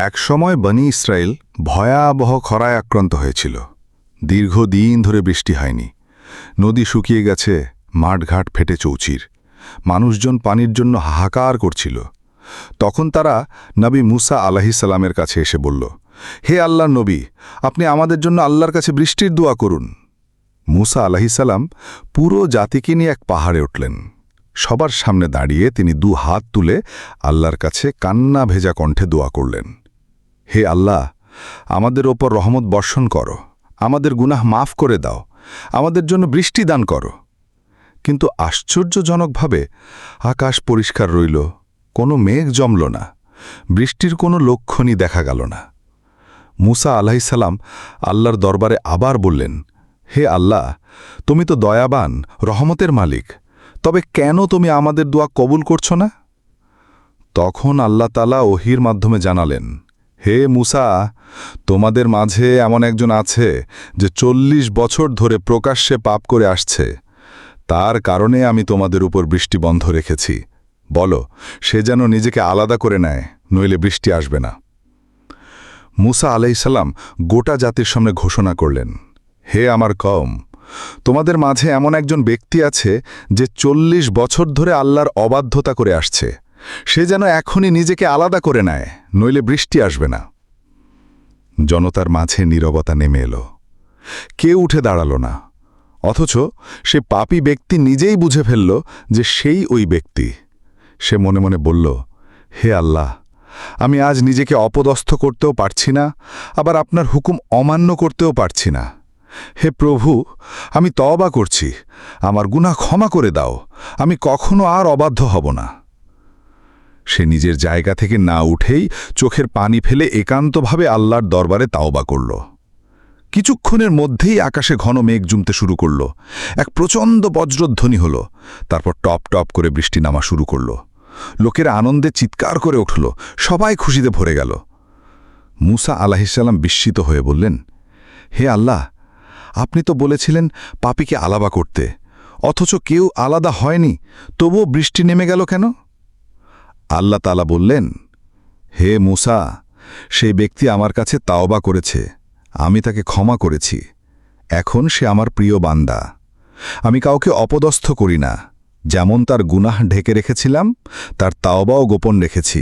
একসময় বনি ইসরায়েল ভয়াবহ খরায় আক্রান্ত হয়েছিল। দীর্ঘদিন ধরে বৃষ্টি হয়নি, নদী শুকিয়ে গেছে, মাঠঘাট ফেটে চৌচির, মানুষজন পানির জন্য হাহাকার করছিল। তখন তারা নবী মুসা আলাইহিসসালামের কাছে এসে বলল, হে আল্লাহর নবী, আপনি আমাদের জন্য আল্লাহর কাছে বৃষ্টির দোয়া করুন। মুসা আলাইহিসসালাম পুরো জাতিকে নিয়ে এক পাহাড়ে উঠলেন। সবার সামনে দাঁড়িয়ে তিনি দু হাত তুলে আল্লাহর কাছে কান্না ভেজা কণ্ঠে দোয়া করলেন, হে আল্লাহ, আমাদের ওপর রহমত বর্ষণ করো, আমাদের গুনাহ মাফ করে দাও, আমাদের জন্য বৃষ্টি দান করো। কিন্তু আশ্চর্যজনকভাবে আকাশ পরিষ্কার রইল, কোনো মেঘ জমল না, বৃষ্টির কোনো লক্ষণই দেখা গেল না। মুসা আলাইহিসসালাম আল্লাহর দরবারে আবার বললেন, হে আল্লাহ, তুমি তো দয়াবান, রহমতের মালিক, তবে কেন তুমি আমাদের দোয়া কবুল করছো না? তখন আল্লাহ তাআলা ওহীর মাধ্যমে জানালেন, হে মুসা, তোমাদের মাঝে এমন একজন আছে যে ৪০ বছর ধরে প্রকাশ্যে পাপ করে আসছে। তার কারণে আমি তোমাদের উপর বৃষ্টি বন্ধ রেখেছি। বলো, সে যেন নিজেকে আলাদা করে নেয়, নইলে বৃষ্টি আসবে না। মুসা আলাইহিসসালাম গোটা জাতির সামনে ঘোষণা করলেন, হে আমার কওম, তোমাদের মাঝে এমন একজন ব্যক্তি আছে যে ৪০ বছর ধরে আল্লাহর অবাধ্যতা করে আসছে। সে যেন এখনই নিজেকে আলাদা করে নেয়, নইলে বৃষ্টি আসবে না। জনতার মাঝে নীরবতা নেমে এলো, কেউ উঠে দাঁড়াল না। অথচ সে পাপী ব্যক্তি নিজেই বুঝে ফেলল যে সেই ওই ব্যক্তি। সে মনে মনে বলল, হে আল্লাহ, আমি আজ নিজেকে অপদস্থ করতেও পারছি না, আবার আপনার হুকুম অমান্য করতেও পারছি না। হে প্রভু, আমি তওবা করছি, আমার গুনাহ ক্ষমা করে দাও, আমি কখনো আর অবাধ্য হব না। সে নিজের জায়গা থেকে না উঠেই চোখের পানি ফেলে একান্তভাবে আল্লাহর দরবারে তাওবা করল। কিছুক্ষণের মধ্যেই আকাশে ঘন মেঘ জমতে শুরু করল, এক প্রচণ্ড বজ্রধ্বনি হল, তারপর টপ টপ করে বৃষ্টি নামা শুরু করল। লোকেরা আনন্দে চিৎকার করে উঠল, সবাই খুশিতে ভরে গেল। মুসা আলাইহিসসালাম বিস্মিত হয়ে বললেন, হে আল্লাহ, আপনি তো বলেছিলেন পাপীকে আলাদা করতে, অথচ কেউ আলাদা হয়নি, তবুও বৃষ্টি নেমে গেল কেন? আল্লাহ তাআলা বললেন, হে মুসা, সেই ব্যক্তি আমার কাছে তাওবা করেছে, আমি তাকে ক্ষমা করেছি। এখন সে আমার প্রিয় বান্দা। আমি কাউকে অপদস্থ করি না, যেমন তার গুনাহ ঢেকে রেখেছিলাম, তার তাওবাও গোপন রেখেছি।